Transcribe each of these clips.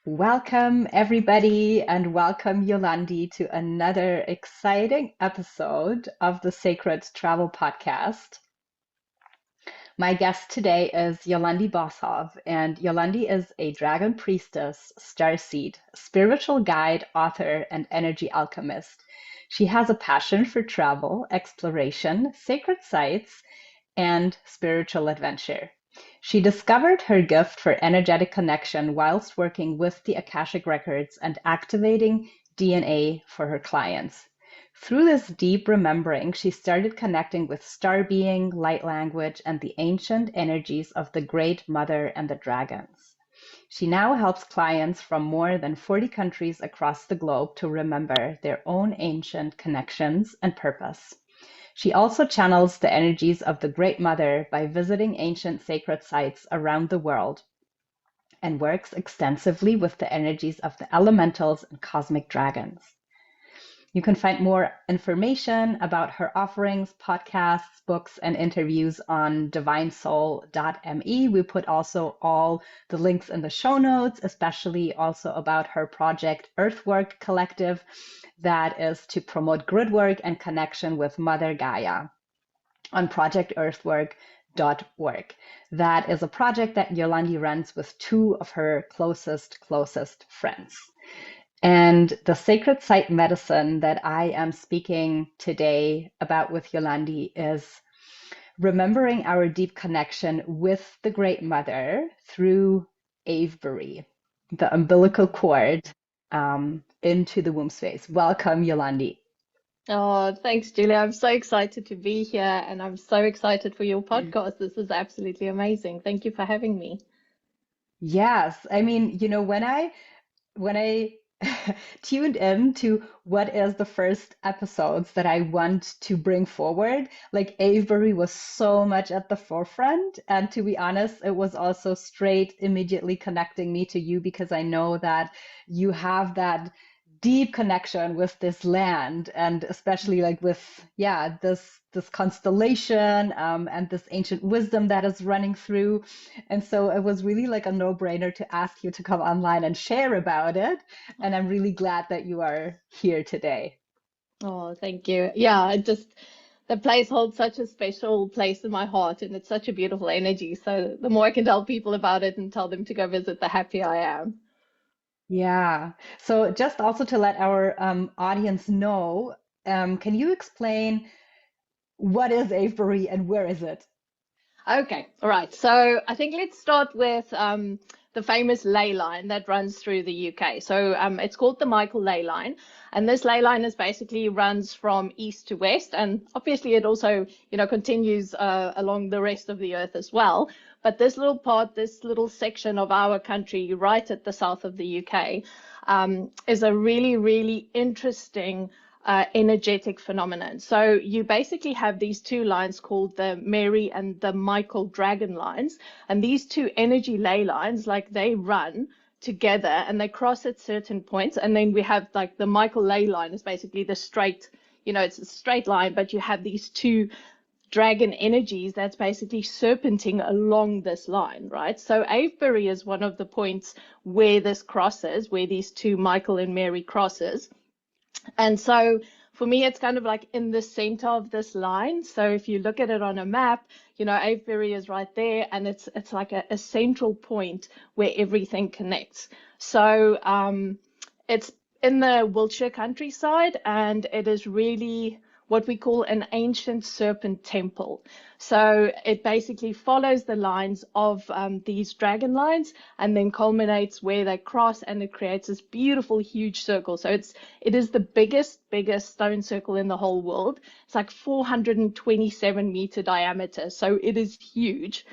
Welcome, everybody, and welcome, Yolandi, to another exciting episode of the Sacred Travel Podcast. My guest today is Yolandi Boshoff, and Yolandi is a dragon priestess, starseed, spiritual guide, author, and energy alchemist. She has a passion for travel, exploration, sacred sites, and spiritual adventure. She discovered her gift for energetic connection whilst working with the Akashic Records and activating DNA for her clients. Through this deep remembering, she started connecting with star being, light language, and the ancient energies of the Great Mother and the dragons. She now helps clients from more than 40 countries across the globe to remember their own ancient connections and purpose. She also channels the energies of the Great Mother by visiting ancient sacred sites around the world and works extensively with the energies of the elementals and cosmic dragons. You can find more information about her offerings, podcasts, books, and interviews on divinesoul.me. We put also all the links in the show notes, especially also about her project Earthwork Collective, that is to promote grid work and connection with Mother Gaia on projectearthwork.org. That is a project that Yolandi runs with two of her closest friends. And the sacred site medicine that I am speaking today about with Yolandi is remembering our deep connection with the Great Mother through Avebury, the umbilical cord into the womb space. Welcome, Yolandi. Oh, thanks, Julia. I'm so excited to be here and I'm so excited for your podcast. This is absolutely amazing. Thank you for having me. Yes, I mean, when I tuned in to what is the first episodes that I want to bring forward, like Avebury was so much at the forefront. And to be honest, it was also straight immediately connecting me to you because I know that you have that deep connection with this land and especially like with this constellation and this ancient wisdom that is running through, and so it was really like a no-brainer to ask you to come online and share about it, and I'm really glad that you are here today. Oh, thank you. Yeah, the place holds such a special place in my heart and it's such a beautiful energy. So the more I can tell people about it and tell them to go visit, the happier I am. Yeah, so just also to let our audience know, can you explain what is Avebury and where is it? Okay, all right. So I think let's start with the famous ley line that runs through the UK. So it's called the Michael ley line, and this ley line is basically runs from east to west, and obviously it also, continues along the rest of the earth as well. But this little part, this little section of our country, right at the south of the UK, is a really, really interesting energetic phenomenon. So you basically have these two lines called the Mary and the Michael Dragon lines, and these two energy ley lines, like they run together and they cross at certain points, and then we have like the Michael ley line is basically the straight, it's a straight line, but you have these two dragon energies that's basically serpenting along this line, right? So Avebury is one of the points where this crosses, where these two Michael and Mary crosses. And so for me, it's kind of like in the center of this line. So if you look at it on a map, Avebury is right there, and it's like a central point where everything connects. So it's in the Wiltshire countryside, and it is really what we call an ancient serpent temple. So it basically follows the lines of these dragon lines and then culminates where they cross, and it creates this beautiful, huge circle. So it is the biggest stone circle in the whole world. It's like 427-meter diameter. So it is huge.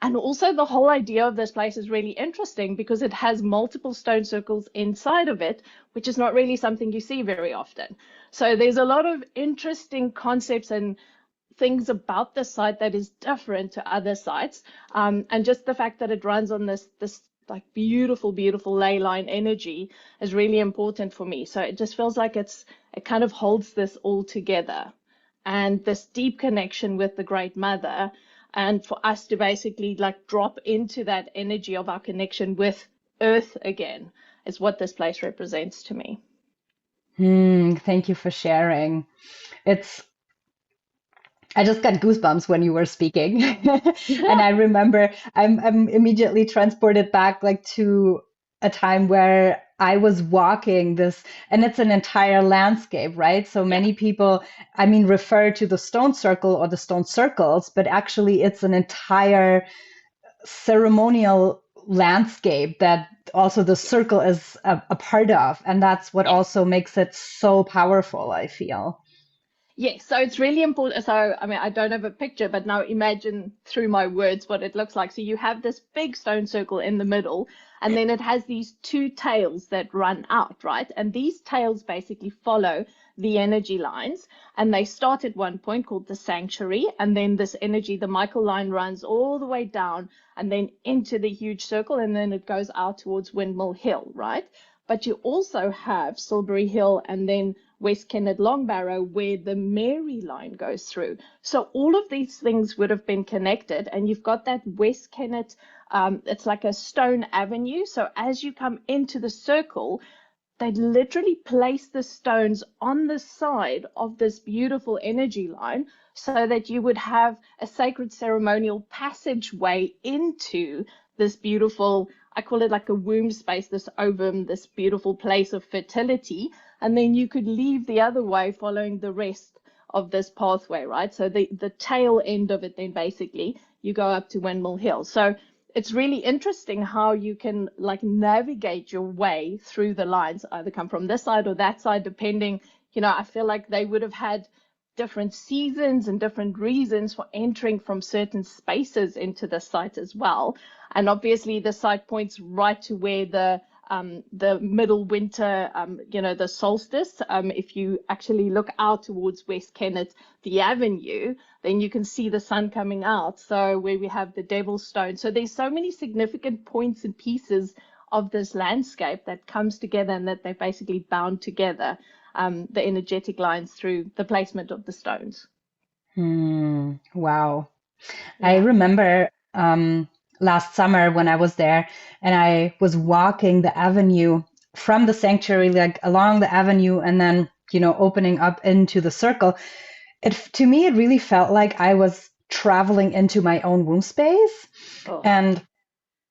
And also the whole idea of this place is really interesting because it has multiple stone circles inside of it, which is not really something you see very often. So there's a lot of interesting concepts and things about the site that is different to other sites. And just the fact that it runs on this like beautiful ley line energy is really important for me. So it just feels like it kind of holds this all together, and this deep connection with the Great Mother, and for us to basically like drop into that energy of our connection with Earth again. is what this place represents to me. Thank you for sharing. It's I just got goosebumps when you were speaking. And I remember I'm immediately transported back like to a time where I was walking this, and it's an entire landscape, right? So Yeah. many people, I mean, refer to the stone circle or the stone circles, but actually it's an entire ceremonial landscape that also the circle is a part of. And that's what Yes. also makes it so powerful, I feel. Yes, so it's really important. So, I mean, I don't have a picture, but now imagine through my words what it looks like. So you have this big stone circle in the middle, and then it has these two tails that run out, right? And these tails basically follow the energy lines, and they start at one point called the sanctuary, and then this energy, the Michael line, runs all the way down and then into the huge circle, and then it goes out towards Windmill Hill, right? But you also have Silbury Hill and then West Kennet Longbarrow, where the Mary line goes through. So all of these things would have been connected, and you've got that West Kennet, it's like a stone avenue. So as you come into the circle, they literally place the stones on the side of this beautiful energy line so that you would have a sacred ceremonial passageway into this beautiful, I call it like a womb space, this ovum, this beautiful place of fertility. And then you could leave the other way following the rest of this pathway, right? So the tail end of it, then basically you go up to Windmill Hill. So it's really interesting how you can like navigate your way through the lines, either come from this side or that side, depending, I feel like they would have had different seasons and different reasons for entering from certain spaces into the site as well. And obviously the site points right to where the middle winter, the solstice. If you actually look out towards West Kennet, the avenue, then you can see the sun coming out. So where we have the Devil's Stone. So there's so many significant points and pieces of this landscape that comes together and that they basically bound together the energetic lines through the placement of the stones. Wow. I Yeah. remember last summer when I was there and I was walking the avenue from the sanctuary, like along the avenue, and then, opening up into the circle. To me, it really felt like I was traveling into my own womb space. Oh, And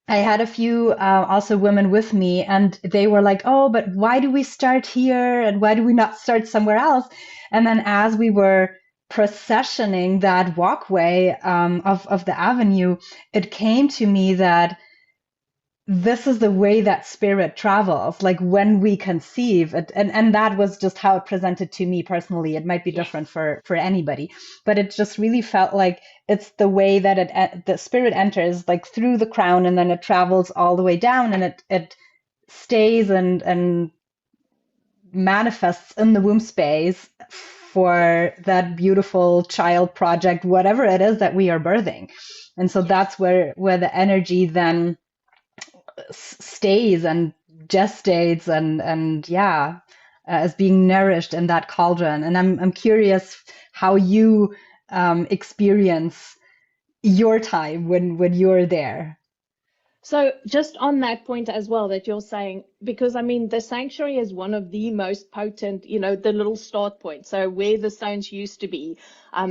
I had a few also women with me, and they were like, "Oh, but why do we start here? And why do we not start somewhere else?" And then as we were processioning that walkway of the avenue, it came to me that this is the way that spirit travels, like when we conceive it, and that was just how it presented to me personally. It might be yes. different for anybody, but it just really felt like it's the way that the spirit enters like through the crown, and then it travels all the way down, and it stays and manifests in the womb space for that beautiful child project, whatever it is that we are birthing. And so Yes. that's where the energy then stays and gestates and yeah, is being nourished in that cauldron. And I'm curious how you experience your time when you're there. So just on that point as well that you're saying, because I mean, the sanctuary is one of the most potent, the little start point. So where the stones used to be.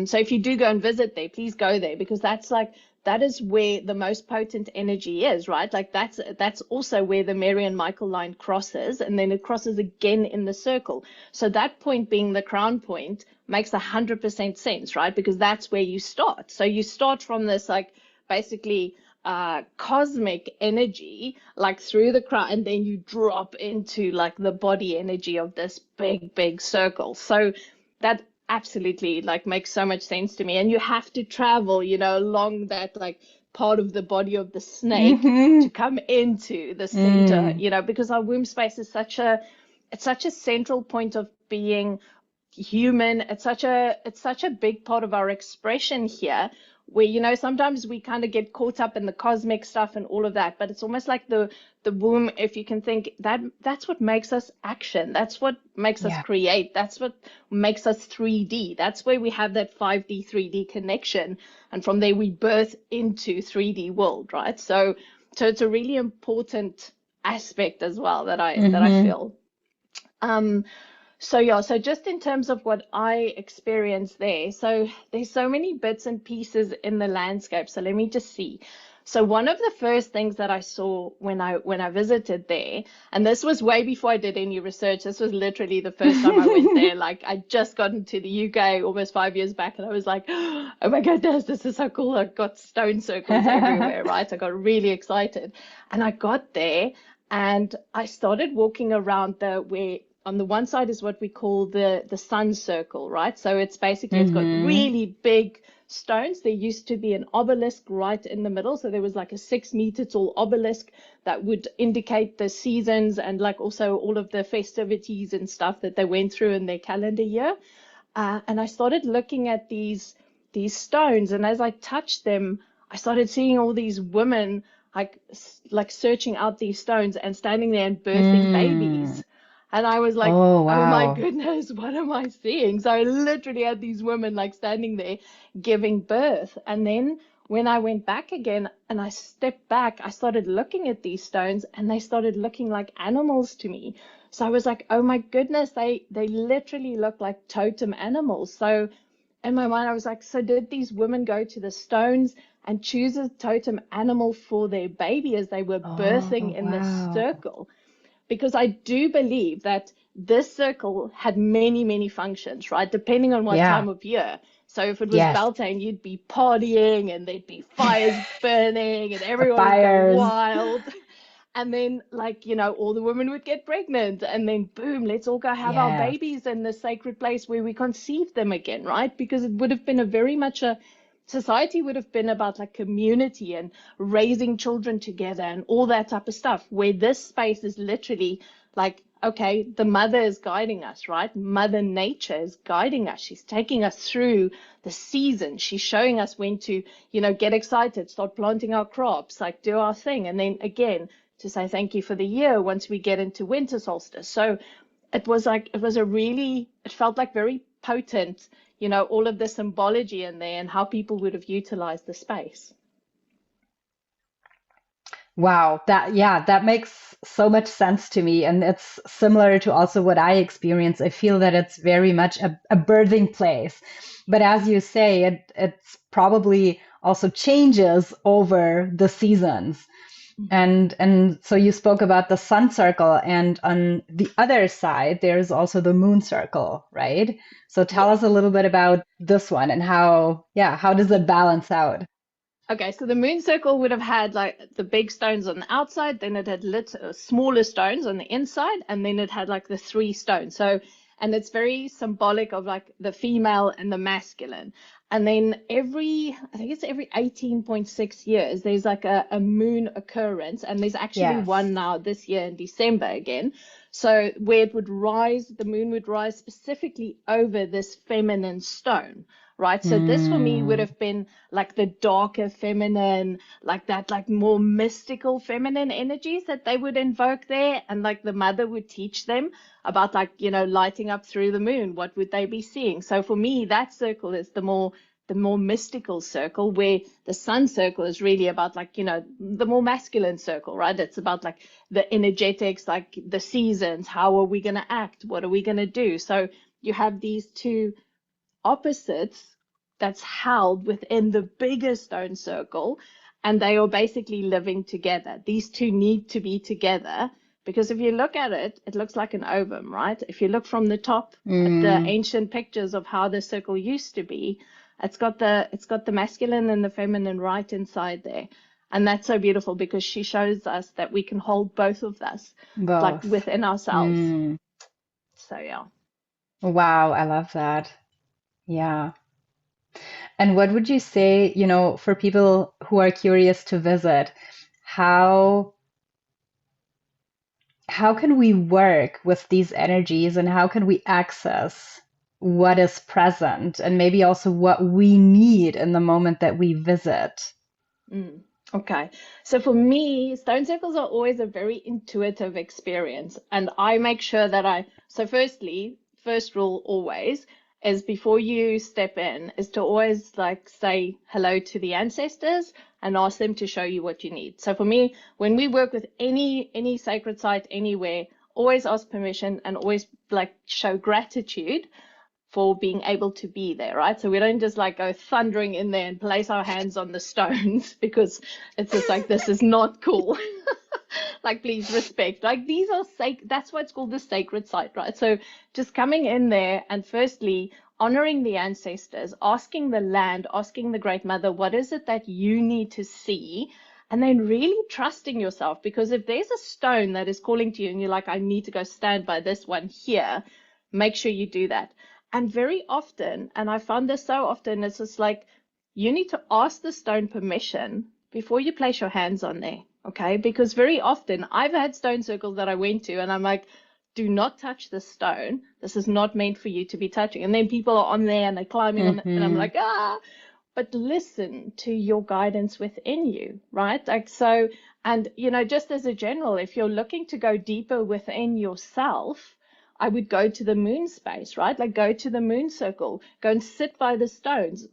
So if you do go and visit there, please go there because that is where the most potent energy is, right? Like that's also where the Mary and Michael line crosses, and then it crosses again in the circle. So that point being the crown point makes 100% sense, right? Because that's where you start. So you start from this like basically cosmic energy like through the crown, and then you drop into like the body energy of this big circle. So that absolutely like makes so much sense to me. And you have to travel along that like part of the body of the snake Mm-hmm. to come into the center, Mm, because our womb space is such a central point of being human. It's such a big part of our expression here, where sometimes we kind of get caught up in the cosmic stuff and all of that, but it's almost like the womb, if you can think that's what makes us action, that's what makes us yeah. create, that's what makes us 3D. That's where we have that 5D 3D connection, and from there we birth into 3D world, right? So it's a really important aspect as well that I Mm-hmm. feel. Um, so yeah, so just in terms of what I experienced there, so there's so many bits and pieces in the landscape. So let me just see. So one of the first things that I saw when I visited there, and this was way before I did any research. This was literally the first time I went there. Like I just gotten to the UK almost 5 years back, and I was like, oh my goodness, this is so cool. I got stone circles everywhere, right? I got really excited, and I got there and I started walking around the where on the one side is what we call the sun circle, right? So it's basically it's got Mm-hmm. really big stones. There used to be an obelisk right in the middle, so there was like a 6 meter tall obelisk that would indicate the seasons and like also all of the festivities and stuff that they went through in their calendar year. And I started looking at these stones, and as I touched them, I started seeing all these women like searching out these stones and standing there and birthing Mm. babies. And I was like, Oh, oh my wow. goodness, what am I seeing? So I literally had these women like standing there giving birth. And then when I went back again and I stepped back, I started looking at these stones and they started looking like animals to me. So I was like, oh my goodness, they literally look like totem animals. So in my mind, I was like, so did these women go to the stones and choose a totem animal for their baby as they were birthing Oh, in this wow. circle? Because I do believe that this circle had many, many functions, right? Depending on what Yeah. time of year. So if it was Yes. Beltane, you'd be partying and there'd be fires burning and The everyone would go fires. wild. And then, like, all the women would get pregnant, and then boom, let's all go have our Yes. babies in the sacred place where we conceived them again, right? Because it would have been a very much a society would have been about like community and raising children together and all that type of stuff, where this space is literally like, okay, the mother is guiding us, right? Mother Nature is guiding us. She's taking us through the season. She's showing us when to, get excited, start planting our crops, like do our thing. And then again, to say thank you for the year once we get into winter solstice. So it was like, it felt like very potent, all of the symbology in there and how people would have utilized the space. Wow, that makes so much sense to me. And it's similar to also what I experience. I feel that it's very much a birthing place. But as you say, it's probably also changes over the seasons. Mhm. And so you spoke about the sun circle, and on the other side, there's also the moon circle, right? So tell us a Yes. little bit about this one and how does it balance out? Okay, so the moon circle would have had like the big stones on the outside, then it had smaller stones on the inside, and then it had like the three stones. So, and it's very symbolic of like the female and the masculine. And then I think it's every 18.6 years, there's like a moon occurrence, and there's actually Yes. one now this year in December again. So, where it would rise, the moon would rise specifically over this feminine stone, right? So, this for me would Hmm. have been like the darker feminine, like that, like more mystical feminine energies that they would invoke there. And like the mother would teach them about like, lighting up through the moon. What would they be seeing? So for me, that circle is the more mystical circle, where the sun circle is really about like, the more masculine circle, right? It's about like the energetics, like the seasons. How are we going to act? What are we going to do? So you have these two opposites that's held within the bigger stone circle, and they are basically living together. These two need to be together because if you look at it, it looks like an ovum, right? If you look from the top at the Mm. ancient pictures of how the circle used to be, it's got the masculine and the feminine right inside there. And that's so beautiful because she shows us that we can hold both of us like Both. within ourselves. Mm. So yeah. Wow, I love that. Yeah. And what would you say, for people who are curious to visit, how how can we work with these energies and how can we access what is present and maybe also what we need in the moment that we visit? Mm, okay. So for me, stone circles are always a very intuitive experience. And I make sure that so first rule always is before you step in, is to always like say hello to the ancestors and ask them to show you what you need. So for me, when we work with any sacred site anywhere, always ask permission and always like show gratitude for being able to be there, right? So we don't just like go thundering in there and place our hands on the stones because it's just like, this is not cool. Like, please respect. Like, these are sacred. That's why it's called the sacred site, right? So just coming in there and firstly honoring the ancestors, asking the land, asking the Great Mother, what is it that you need to see? And then really trusting yourself, because if there's a stone that is calling to you and you're like, I need to go stand by this one here, make sure you do that. And very often, and I found this so often, it's just like you need to ask the stone permission before you place your hands on there, okay? Because very often I've had stone circles that I went to and I'm like, do not touch the stone. This is not meant for you to be touching. And then people are on there and they're climbing on it, and I'm like, but listen to your guidance within you, right? Like, so, and, just as a general, if you're looking to go deeper within yourself, I would go to the moon space, right? Like, go to the moon circle, go and sit by the stones,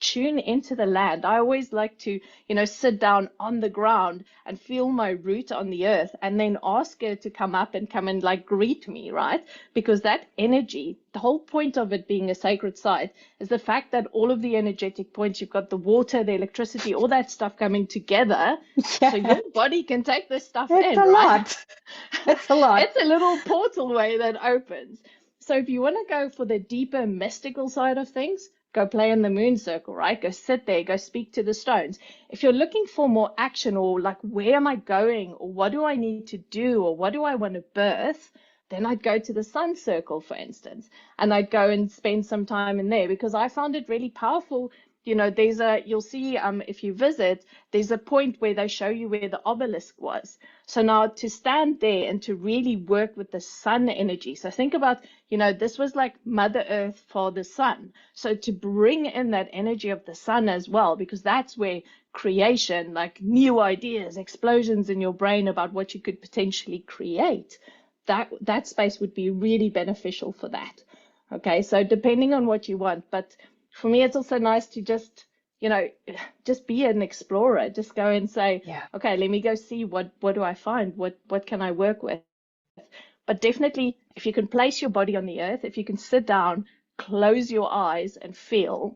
tune into the land. I always like to, sit down on the ground and feel my root on the earth and then ask her to come up and come and like greet me, right? Because that energy, the whole point of it being a sacred site is the fact that all of the energetic points, you've got the water, the electricity, all that stuff coming together. Yeah. So your body can take this stuff It's in, a right? lot. It's a lot. It's a little portal way that opens. So if you want to go for the deeper mystical side of things, go play in the moon circle, right? Go sit there, go speak to the stones. If you're looking for more action or like, where am I going? Or what do I need to do? Or what do I want to birth? Then I'd go to the sun circle, for instance, and I'd go and spend some time in there because I found it really powerful. You'll see, if you visit, there's a point where they show you where the obelisk was. So now to stand there and to really work with the sun energy. So think about, this was like Mother Earth for the sun. So to bring in that energy of the sun as well, because that's where creation, like new ideas, explosions in your brain about what you could potentially create, that space would be really beneficial for that. Okay, so depending on what you want, but for me, it's also nice to just be an explorer. Just go and say, okay, let me go see what do I find? What can I work with? But definitely, if you can place your body on the earth, if you can sit down, close your eyes and feel,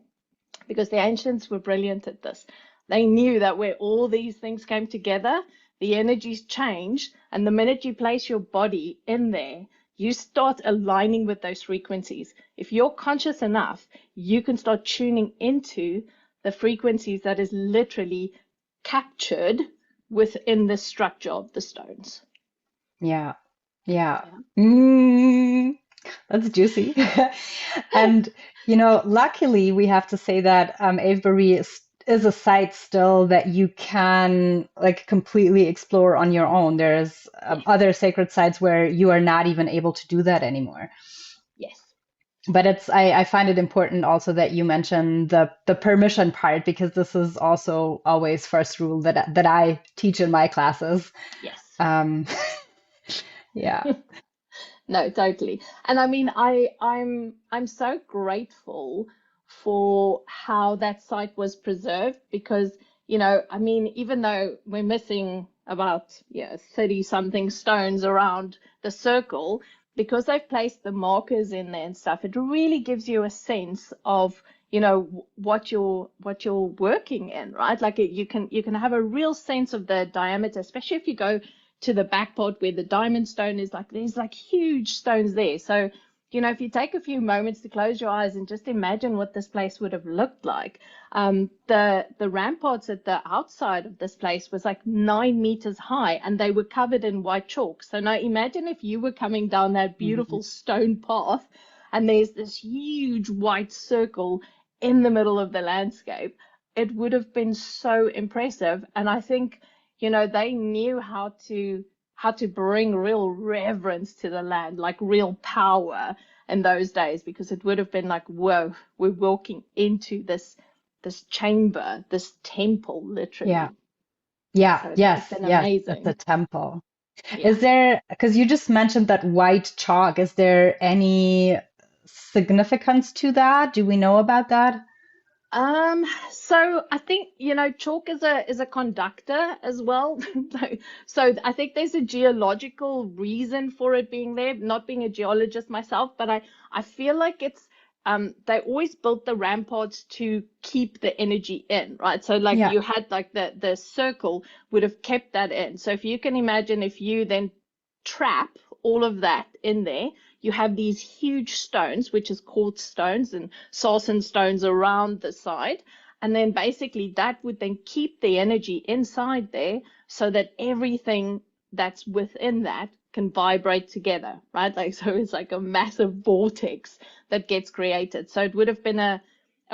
because the ancients were brilliant at this. They knew that where all these things came together, the energies change. And the minute you place your body in there, you start aligning with those frequencies. If you're conscious enough, you can start tuning into the frequencies that is literally captured within the structure of the stones. Yeah. That's juicy. And, luckily we have to say that Avebury is a site still that you can like completely explore on your own. There's other sacred sites where you are not even able to do that anymore. Yes. But I find it important also that you mention the permission part, because this is also always first rule that I teach in my classes. Yes. Yeah. No, totally. And I mean, I'm so grateful for how that site was preserved because, I mean, even though we're missing about 30 something stones around the circle, because they've placed the markers in there and stuff, it really gives you a sense of, what you're working in, right? Like you can have a real sense of the diameter, especially if you go to the back part where the diamond stone is, like there's like huge stones there. So, if you take a few moments to close your eyes and just imagine what this place would have looked like. The ramparts at the outside of this place was like 9 meters high and they were covered in white chalk. So now imagine if you were coming down that beautiful stone path and there's this huge white circle in the middle of the landscape. It would have been so impressive. And I think they knew how to bring real reverence to the land, like real power in those days, because it would have been like, whoa, we're walking into this chamber, this temple, literally. So yes, amazing. it's a temple. Is there, because you just mentioned that white chalk, is there any significance to that? Do we know about that? So I think, chalk is a conductor as well. So I think there's a geological reason for it being there, not being a geologist myself, but I feel like it's they always built the ramparts to keep the energy in, right? So like Yeah. you had like the circle would have kept that in. So if you can imagine if you then trap all of that in there, you have these huge stones, which is quartz stones and sarsen stones around the side. And then basically that would then keep the energy inside there so that everything that's within that can vibrate together, right? Like, so it's like a massive vortex that gets created. So it would have been a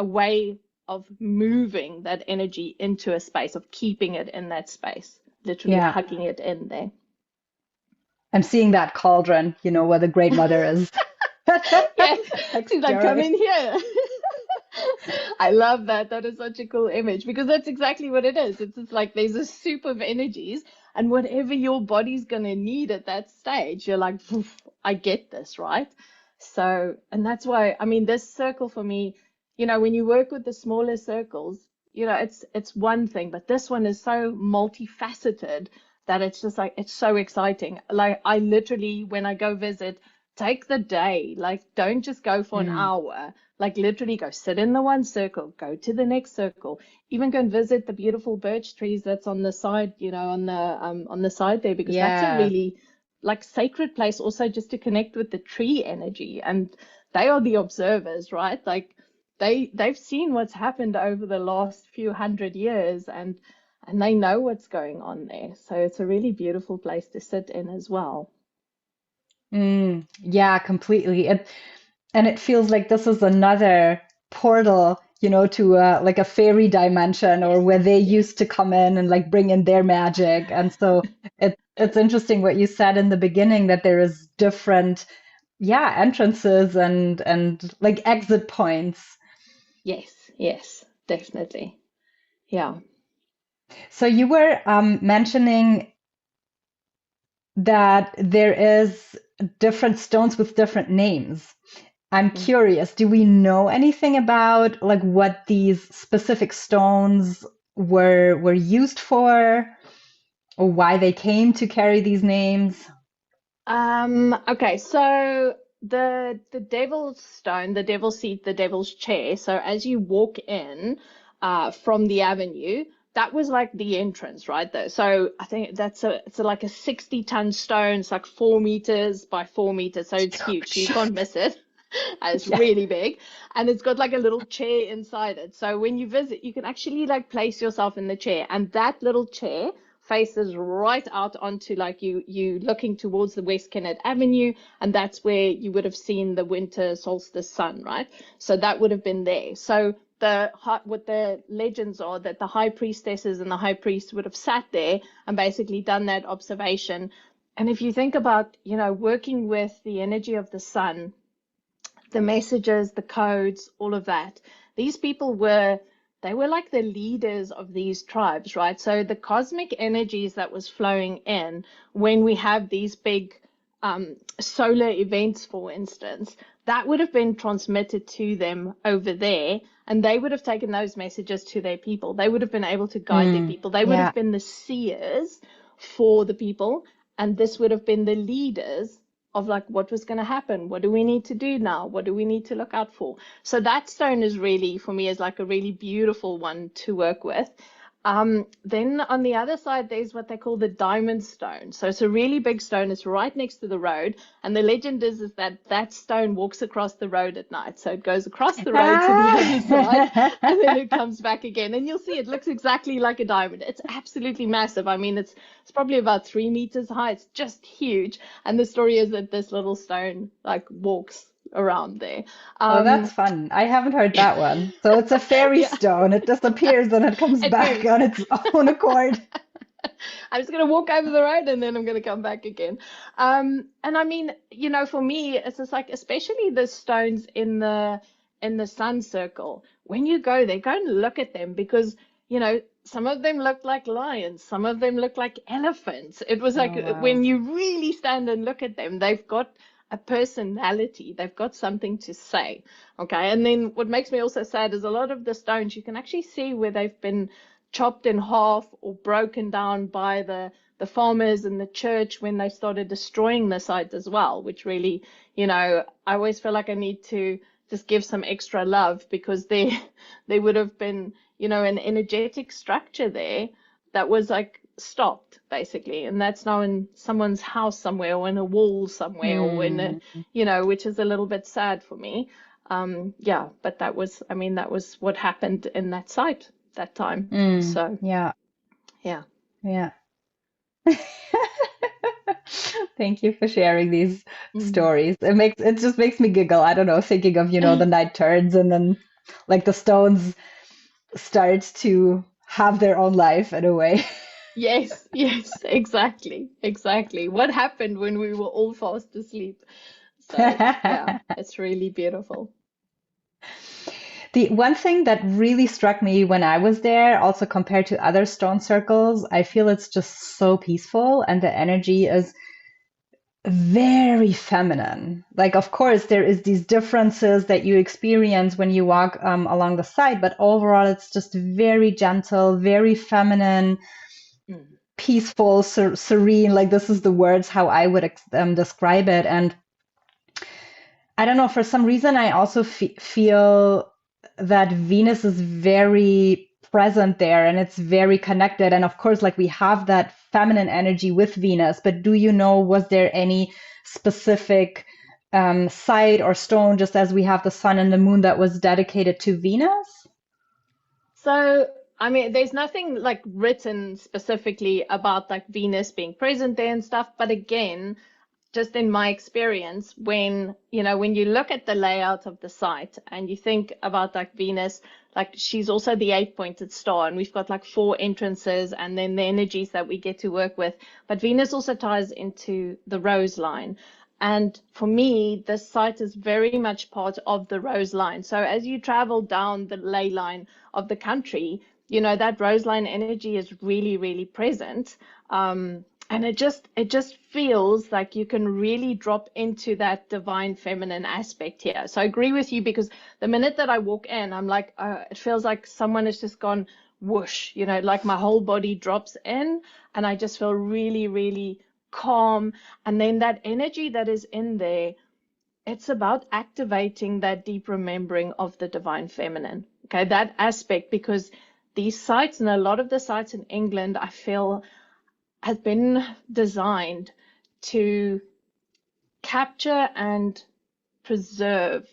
way of moving that energy into a space, of keeping it in that space, literally Yeah. hugging it in there. I'm seeing that cauldron, where the Great Mother is. Yes, Like she's like, come stirring. in here. I love that. That is such a cool image because that's exactly what it is. It's just like there's a soup of energies, and whatever your body's going to need at that stage, you're like, "Poof, I get this, right?" So, and that's why, I mean, this circle for me, when you work with the smaller circles, it's one thing, but this one is so multifaceted that it's just like, it's so exciting. Like, I literally, when I go visit, take the day, like, don't just go for an Mm. hour, like, literally go sit in the one circle, go to the next circle, even go and visit the beautiful birch trees that's on the side, on the side there, because that's a Yes. really like sacred place also just to connect with the tree energy, and they are the observers, right? Like they've seen what's happened over the last few hundred years, and they know what's going on there, so it's a really beautiful place to sit in as well. Yeah, completely. And it feels like this is another portal, to like a fairy dimension, or Yes, where they yes, used to come in and like bring in their magic. And so it's interesting what you said in the beginning, that there is different, yeah, entrances and like exit points. yes, yes, definitely. Yeah. So you were mentioning that there is different stones with different names. I'm Mhm. curious, do we know anything about like what these specific stones were used for, or why they came to carry these names? Okay, so the devil's stone, the devil's seat, the devil's chair. So as you walk in from the avenue, that was like the entrance right there. So I think it's like a 60-ton stone. It's like 4 meters by 4 meters, so it's huge. So you can't miss it. And it's Yeah. really big, and it's got like a little chair inside it. So when you visit, you can actually like place yourself in the chair, and that little chair faces right out onto like you looking towards the West Kennett Avenue, and that's where you would have seen the winter solstice sun, right? So that would have been there. So what the legends are, that the high priestesses and the high priest would have sat there and basically done that observation. And if you think about, working with the energy of the sun, the messages, the codes, all of that. These people they were like the leaders of these tribes, right? So the cosmic energies that was flowing in when we have these big solar events, for instance, that would have been transmitted to them over there, and they would have taken those messages to their people. They would have been able to guide their people. They would Yeah. have been the seers for the people, and this would have been the leaders of like what was going to happen, what do we need to do now, what do we need to look out for. So that stone is really, for me, is like a really beautiful one to work with. Then on the other side, there's what they call the diamond stone. So it's a really big stone. It's right next to the road. And the legend is that that stone walks across the road at night. So it goes across the road to the other side, and then it comes back again. And you'll see it looks exactly like a diamond. It's absolutely massive. I mean, it's probably about 3 meters high. It's just huge. And the story is that this little stone like walks around there. Oh, that's Um, fun. I haven't heard that one. So it's a fairy yeah, stone. It disappears and it comes it back moves. on its own accord. I'm just gonna walk over the road and then I'm gonna come back again. And I mean, for me, it's just like, especially the stones in the sun circle. When you go there, go and look at them, because some of them look like lions, some of them look like elephants. It was like Oh, wow. when you really stand and look at them, they've got a personality. They've got something to say. Okay. And then what makes me also sad is a lot of the stones you can actually see where they've been chopped in half or broken down by the farmers and the church when they started destroying the site as well, which really, I always feel like I need to just give some extra love because there would have been, an energetic structure there that was like stopped basically, and that's now in someone's house somewhere or in a wall somewhere or in a, Mm, which is a little bit sad for me. Yeah, but that was, I mean, that was what happened in that site that time. So yeah, yeah. yeah. Thank you for sharing these Mm. stories. It just makes me giggle. I don't know, thinking of, the night turns and then like the stones start to have their own life in a way. Yes, yes, exactly, exactly. What happened when we were all fast asleep? So yeah, it's really beautiful. The one thing that really struck me when I was there, also compared to other stone circles, I feel it's just so peaceful and the energy is very feminine. Like, of course, there is these differences that you experience when you walk along the side, but overall, it's just very gentle, very feminine, Mm. peaceful, serene. Like, this is the words how I would describe it. And I don't know, for some reason, I also feel that Venus is very present there and it's very connected. And of course, like we have that feminine energy with Venus, but do you know, was there any specific site or stone, just as we have the sun and the moon, that was dedicated to Venus? So, I mean, there's nothing like written specifically about like Venus being present there and stuff, but again, just in my experience, when you look at the layout of the site and you think about like Venus, like she's also the eight-pointed star, and we've got like four entrances and then the energies that we get to work with. But Venus also ties into the rose line. And for me, this site is very much part of the rose line. So as you travel down the ley line of the country, that rose line energy is really, really present. And it just feels like you can really drop into that divine feminine aspect here. So I agree with you because the minute that I walk in, I'm like, it feels like someone has just gone whoosh, like my whole body drops in and I just feel really, really calm. And then that energy that is in there, it's about activating that deep remembering of the divine feminine. Okay, that aspect, because these sites and a lot of the sites in England, I feel has been designed to capture and preserve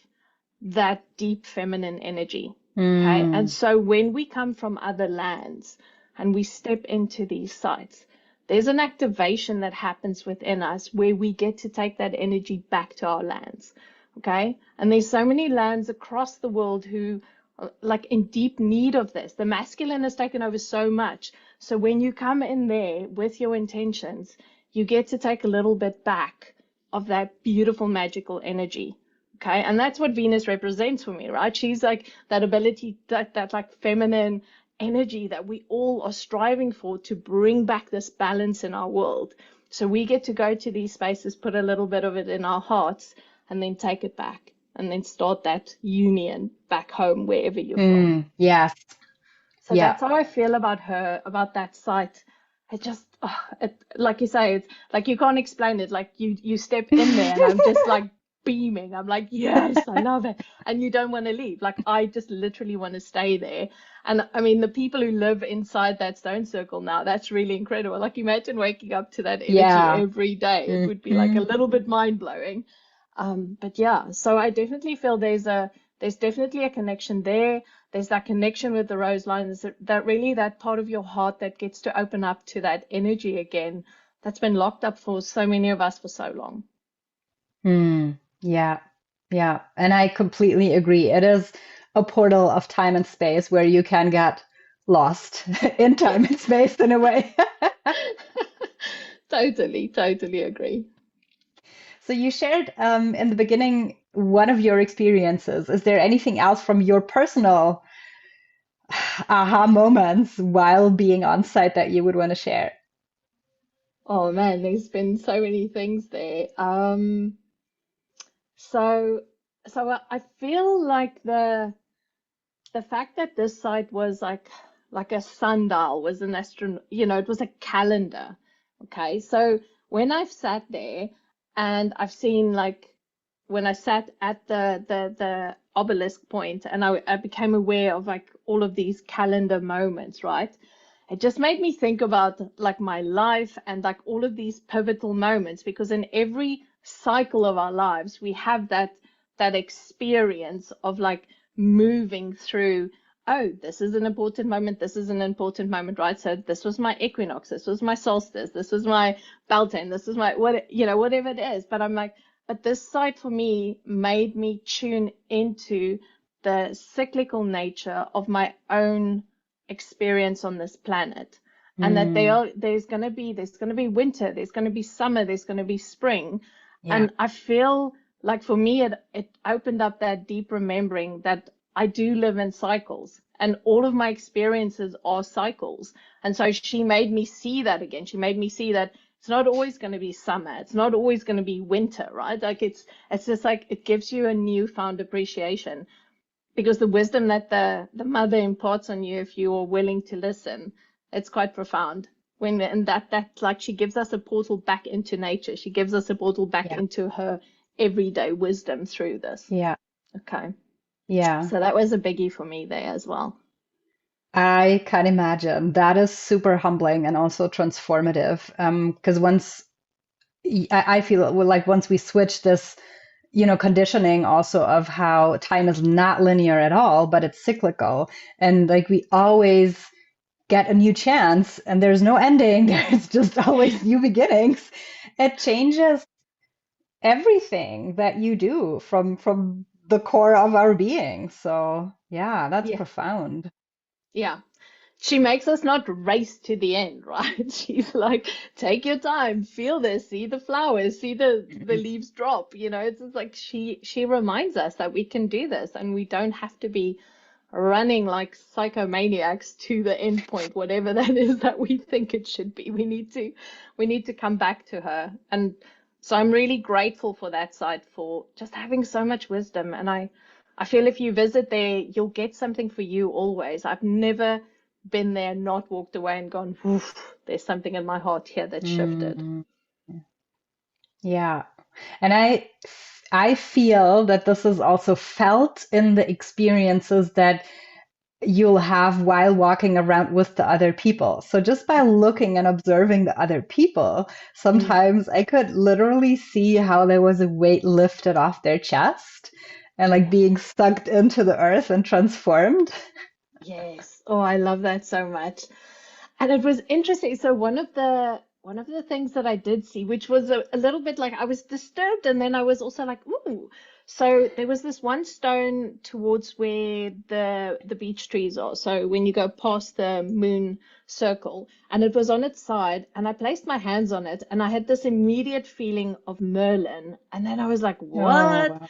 that deep feminine energy. Okay. And Mm, so when we come from other lands and we step into these sites, there's an activation that happens within us where we get to take that energy back to our lands. Okay. And there's so many lands across the world who are like in deep need of this. The masculine has taken over so much. So when you come in there with your intentions, you get to take a little bit back of that beautiful magical energy. Okay. And that's what Venus represents for me, right? She's like that ability, that like feminine energy that we all are striving for to bring back this balance in our world. So we get to go to these spaces, put a little bit of it in our hearts, and then take it back and then start that union back home, wherever you're from. yes, So yeah, that's how I feel about her, about that site. It just, like you say, it's like you can't explain it. Like you step in there and I'm just like beaming. I'm like, yes, I love it. And you don't want to leave. Like I just literally want to stay there. And I mean, the people who live inside that stone circle now, that's really incredible. Like imagine waking up to that energy yeah. every day. It would be like a Hmm. little bit mind blowing. But yeah, so I definitely feel there's definitely a connection there. There's that connection with the rose line. There's that really that part of your heart that gets to open up to that energy again that's been locked up for so many of us for so long. Yeah, yeah. And I completely agree. It is a portal of time and space where you can get lost in time and space in a way. Totally, totally agree. So you shared in the beginning one of your experiences. Is there anything else from your personal aha moments while being on site that you would want to share? Oh man, there's been so many things there. So, I feel like the fact that this site was like a sundial, was an it was a calendar. Okay, so when I've sat there and I've seen, like, when I sat at the obelisk point, and I became aware of like all of these calendar moments, right? It just made me think about like my life and like all of these pivotal moments, because in every cycle of our lives we have that experience of like moving through, oh, this is an important moment, this is an important moment, right? So this was my equinox, this was my solstice, this was my Beltane, this is my whatever it is. But I'm like, but this site for me made me tune into the cyclical nature of my own experience on this planet, and that Mm, there's going to be winter, there's going to be summer, there's going to be spring. yeah. And I feel like for me it opened up that deep remembering that I do live in cycles, and all of my experiences are cycles. And so she made me see that again. She made me see that it's not always going to be summer, it's not always going to be winter, right? Like it's just like it gives you a newfound appreciation, because the wisdom that the mother imparts on you, if you are willing to listen, it's quite profound. When and that like she gives us a portal back into nature. She gives us a portal back Yeah. into her everyday wisdom through this. Yeah. Okay. Yeah. So that was a biggie for me there as well. I can imagine. That is super humbling and also transformative. Because I feel like once we switch this, conditioning also of how time is not linear at all, but it's cyclical. And like we always get a new chance and there's no ending. It's just always new beginnings. It changes everything that you do from the core of our being. So yeah, that's Yeah. profound. Yeah. She makes us not race to the end, right? She's like, take your time, feel this, see the flowers, see the leaves drop. It's just like she reminds us that we can do this, and we don't have to be running like psychomaniacs to the end point, whatever that is that we think it should be. We need to come back to her. And so I'm really grateful for that site, for just having so much wisdom. And I feel if you visit there, you'll get something for you always. I've never been there, not walked away and gone, woof, there's something in my heart here that shifted. Mm, yeah. And I feel that this is also felt in the experiences that you'll have while walking around with the other people. So just by looking and observing the other people, Mm. sometimes I could literally see how there was a weight lifted off their chest and like Yes. being sucked into the earth and transformed. Yes. Oh, I love that so much. And it was interesting. So one of the things that I did see, which was a little bit like, I was disturbed, and then I was also like, ooh. So there was this one stone towards where the beech trees are. So when you go past the moon circle, and it was on its side, and I placed my hands on it, and I had this immediate feeling of Merlin. And then I was like, Oh, what? wow.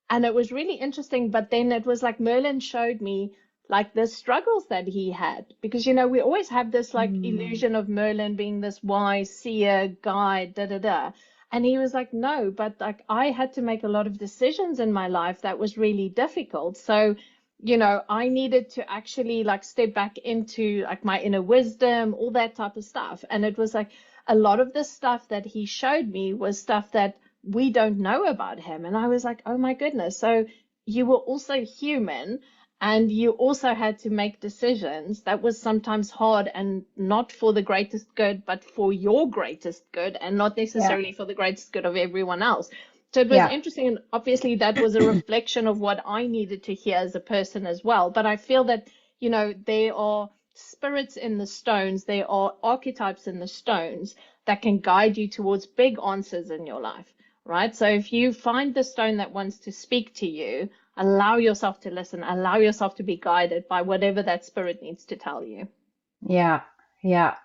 And it was really interesting. But then it was like Merlin showed me like the struggles that he had, because we always have this like Mm, illusion of Merlin being this wise seer guide, da da da. And he was like, no, but like I had to make a lot of decisions in my life that was really difficult. So I needed to actually like step back into like my inner wisdom, all that type of stuff. And it was like a lot of the stuff that he showed me was stuff that we don't know about him. And I was like, oh my goodness. So you were also human, and you also had to make decisions that was sometimes hard, and not for the greatest good, but for your greatest good, and not yeah, necessarily for the greatest good of everyone else. So it was yeah, interesting. And obviously, that was a reflection of what I needed to hear as a person as well. But I feel that, there are spirits in the stones, there are archetypes in the stones that can guide you towards big answers in your life, right? So if you find the stone that wants to speak to you, allow yourself to listen, allow yourself to be guided by whatever that spirit needs to tell you. yeah, yeah.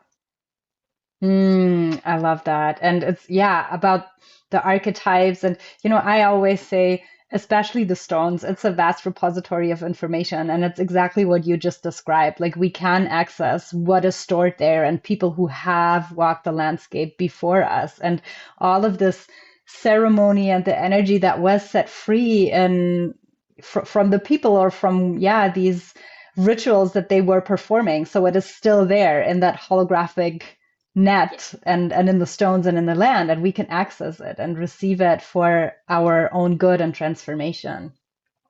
I love that. And it's, yeah, about the archetypes. And, I always say, especially the stones, it's a vast repository of information. And it's exactly what you just described. Like we can access what is stored there and people who have walked the landscape before us. And all of this ceremony and the energy that was set free and from the people or from, yeah, these rituals that they were performing. So it is still there in that holographic Yeah, net and in the stones and in the land, and we can access it and receive it for our own good and transformation.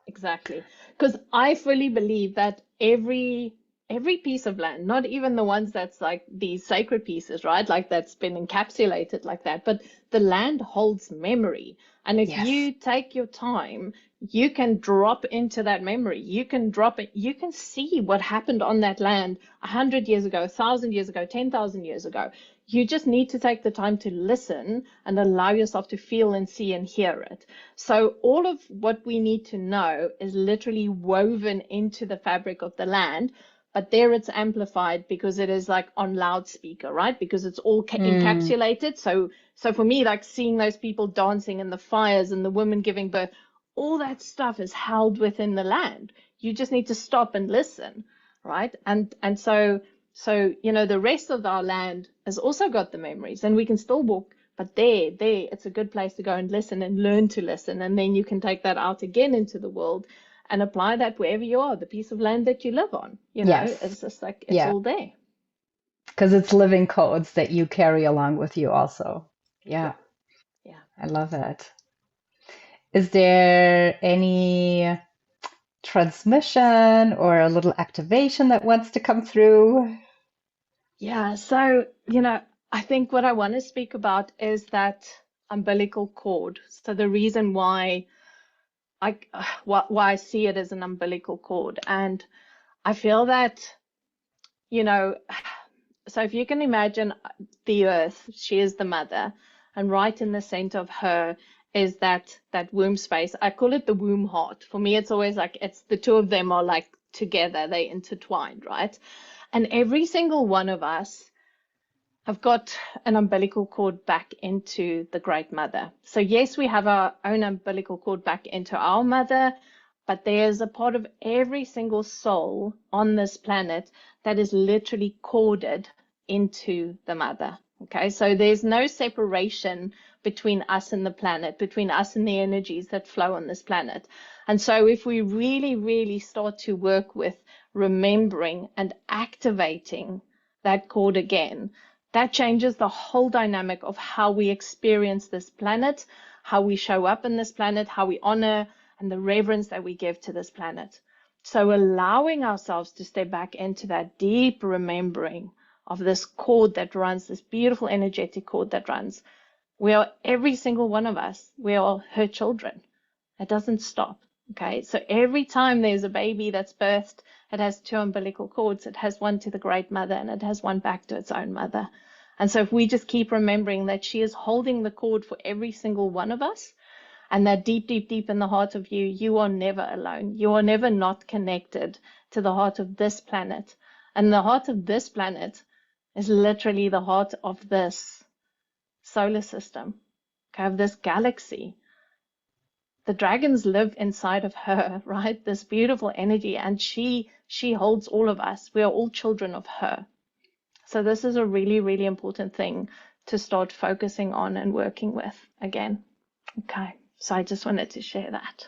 exactly. Because I fully believe that every piece of land, not even the ones that's like these sacred pieces, right? Like that's been encapsulated like that, but the land holds memory. And if Yes. you take your time, you can drop into that memory. You can drop it, you can see what happened on that land 100 years ago, 1,000 years ago, 10,000 years ago. You just need to take the time to listen and allow yourself to feel and see and hear it. So all of what we need to know is literally woven into the fabric of the land, but there it's amplified because it is like on loudspeaker, right? Because it's all Mm, encapsulated. So for me, like seeing those people dancing and the fires and the women giving birth, all that stuff is held within the land. You just need to stop and listen, right? And so the rest of our land has also got the memories, and we can still walk. But it's a good place to go and listen and learn to listen, and then you can take that out again into the world and apply that wherever you are, the piece of land that you live on. yes. It's just like it's Yeah. all there. Because it's living codes that you carry along with you also. Yeah, Yeah, yeah, I love it. Is there any transmission or a little activation that wants to come through? yeah. So I think what I want to speak about is that umbilical cord. So the reason why I see it as an umbilical cord, and I feel that you know so if you can imagine the earth, she is the mother, and right in the center of her is that womb space. I call it the womb heart. For me, it's always like it's the two of them are like together, they intertwined, right? And every single one of us have got an umbilical cord back into the Great Mother. So yes, we have our own umbilical cord back into our mother, but there's a part of every single soul on this planet that is literally corded into the mother. Okay, so there's no separation between us and the planet, between us and the energies that flow on this planet. And so if we really, really start to work with remembering and activating that cord again, that changes the whole dynamic of how we experience this planet, how we show up in this planet, how we honor and the reverence that we give to this planet. So allowing ourselves to step back into that deep remembering of this cord that runs, this beautiful energetic cord that runs. We are, every single one of us, we are her children. It doesn't stop. Okay. So every time there's a baby that's birthed, it has two umbilical cords. It has one to the great mother and it has one back to its own mother. And so if we just keep remembering that she is holding the cord for every single one of us, and that deep, deep, deep in the heart of you, you are never alone. You are never not connected to the heart of this planet. And the heart of this planet is literally the heart of this solar system, okay, of this galaxy. The dragons live inside of her, right? This beautiful energy, and she holds all of us. We are all children of her. So this is a really, really important thing to start focusing on and working with again. Okay, so I just wanted to share that.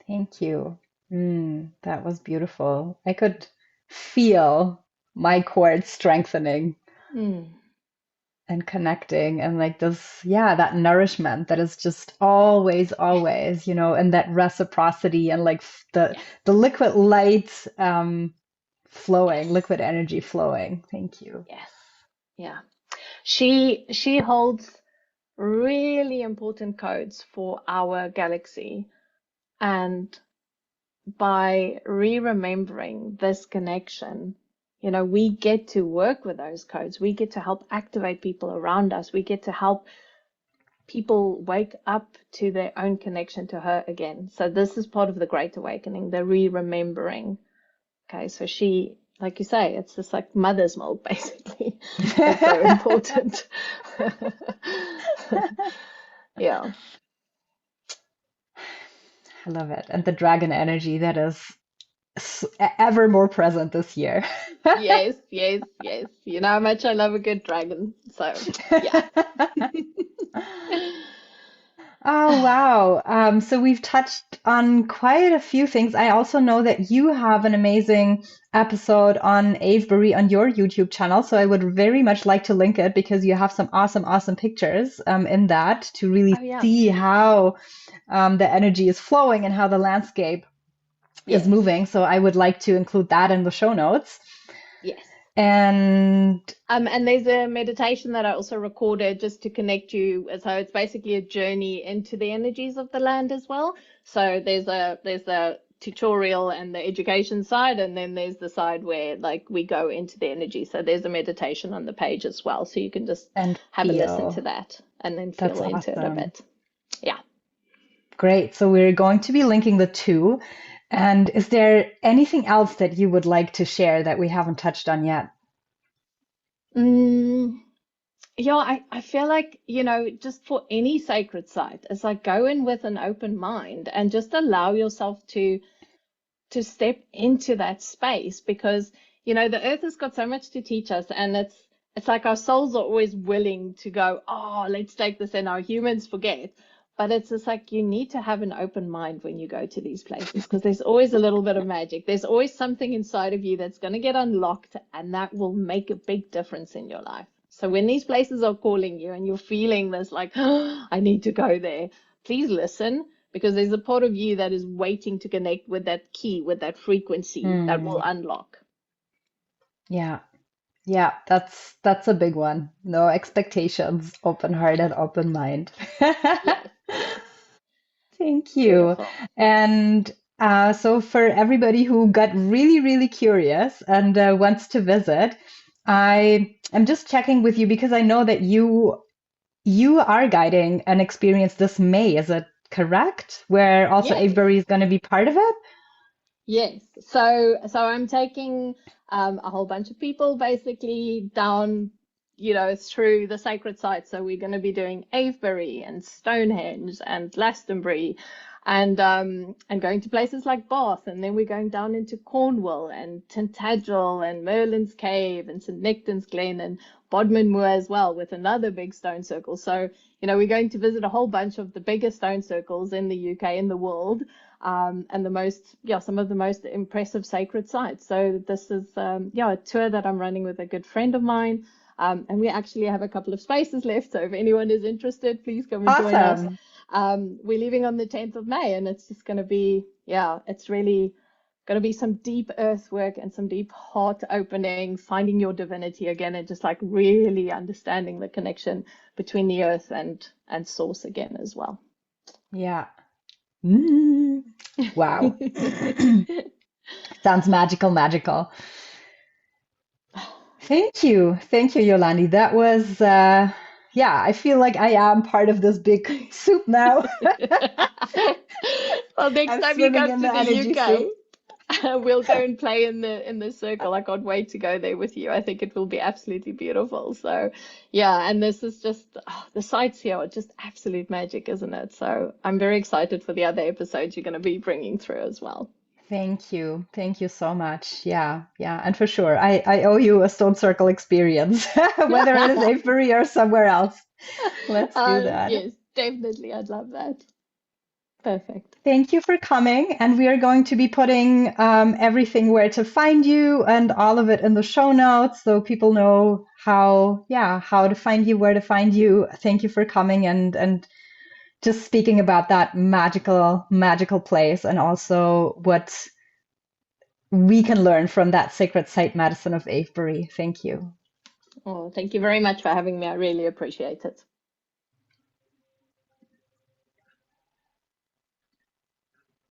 Thank you. That was beautiful. I could feel my cord strengthening Mm, and connecting and like this, yeah, that nourishment that is just always, yes, always, and that reciprocity and like the yes, the liquid light flowing, yes, liquid energy flowing. Thank you. yes. Yeah. She holds really important codes for our galaxy, and by re-remembering this connection, we get to work with those codes. We get to help activate people around us. We get to help people wake up to their own connection to her again. So this is part of the Great Awakening, the re-remembering. Okay, so she, like you say, it's just like mother's milk, basically. It's so important. Yeah. I love it. And the dragon energy that is ever more present this year. Yes, yes, yes. You know how much I love a good dragon. So, yeah. Oh, wow. So we've touched on quite a few things. I also know that you have an amazing episode on Avebury on your YouTube channel. So I would very much like to link it because you have some awesome, awesome pictures in that to really Oh, yeah. see how the energy is flowing and how the landscape is Yes, moving. So I would like to include that in the show notes. yes. And And there's a meditation that I also recorded just to connect you. So it's basically a journey into the energies of the land as well. So there's a tutorial and the education side, and then there's the side where like we go into the energy. So there's a meditation on the page as well. So you can just and have a listen to feel. that and then That's feel into it a awesome. bit. Yeah. Great. So we're going to be linking the two. And is there anything else that you would like to share that we haven't touched on yet? Mm, yeah, I feel like, just for any sacred site, it's like go in with an open mind and just allow yourself to step into that space because the earth has got so much to teach us, and it's like our souls are always willing to go, oh, let's take this in. Our humans forget, but it's just like you need to have an open mind when you go to these places because there's always a little bit of magic. There's always something inside of you that's going to get unlocked, and that will make a big difference in your life. So when these places are calling you and you're feeling this like, oh, I need to go there, please listen, because there's a part of you that is waiting to connect with that key, with that frequency that will Hmm. unlock. Yeah. Yeah, that's a big one. No expectations, open heart and open mind. Yes, yes. Thank you. Beautiful. And so for everybody who got really, really curious and wants to visit, I am just checking with you because I know that you are guiding an experience this May. Is it correct? Where also Yes. Avebury is going to be part of it? Yes. So I'm taking a whole bunch of people basically down, through the sacred sites. So we're going to be doing Avebury and Stonehenge and Glastonbury, and going to places like Bath, and then we're going down into Cornwall and Tintagel and Merlin's Cave and St Nectan's Glen and Bodmin Moor as well, with another big stone circle. So we're going to visit a whole bunch of the biggest stone circles in the UK, in the world, and some of the most impressive sacred sites. So this is, a tour that I'm running with a good friend of mine. And we actually have a couple of spaces left. So if anyone is interested, please come and join us. Awesome. We're leaving on the 10th of May, and it's just going to be, it's really going to be some deep earth work and some deep heart opening, finding your divinity again, and just like really understanding the connection between the earth and source again as well. Yeah. Mm. Wow. Sounds magical, magical. Thank you. Thank you, Yolandi. That was, yeah, I feel like I am part of this big soup now. Well, next I'm time you swimming come in to the the energy soup. UK, we'll go and play in the circle. I can't wait to go there with you. I think it will be absolutely beautiful. So, yeah, and this is just the sights here are just absolute magic, isn't it? So I'm very excited for the other episodes you're going to be bringing through as well. Thank you. Thank you so much. Yeah, yeah. And for sure, I owe you a stone circle experience, whether it is Avebury or somewhere else. Let's do that. Yes, definitely. I'd love that. Perfect. Thank you for coming. And we are going to be putting everything where to find you and all of it in the show notes so people know how, yeah, how to find you, where to find you. Thank you for coming and just speaking about that magical, magical place and also what we can learn from that sacred site medicine of Avebury. Thank you. Oh, thank you very much for having me. I really appreciate it.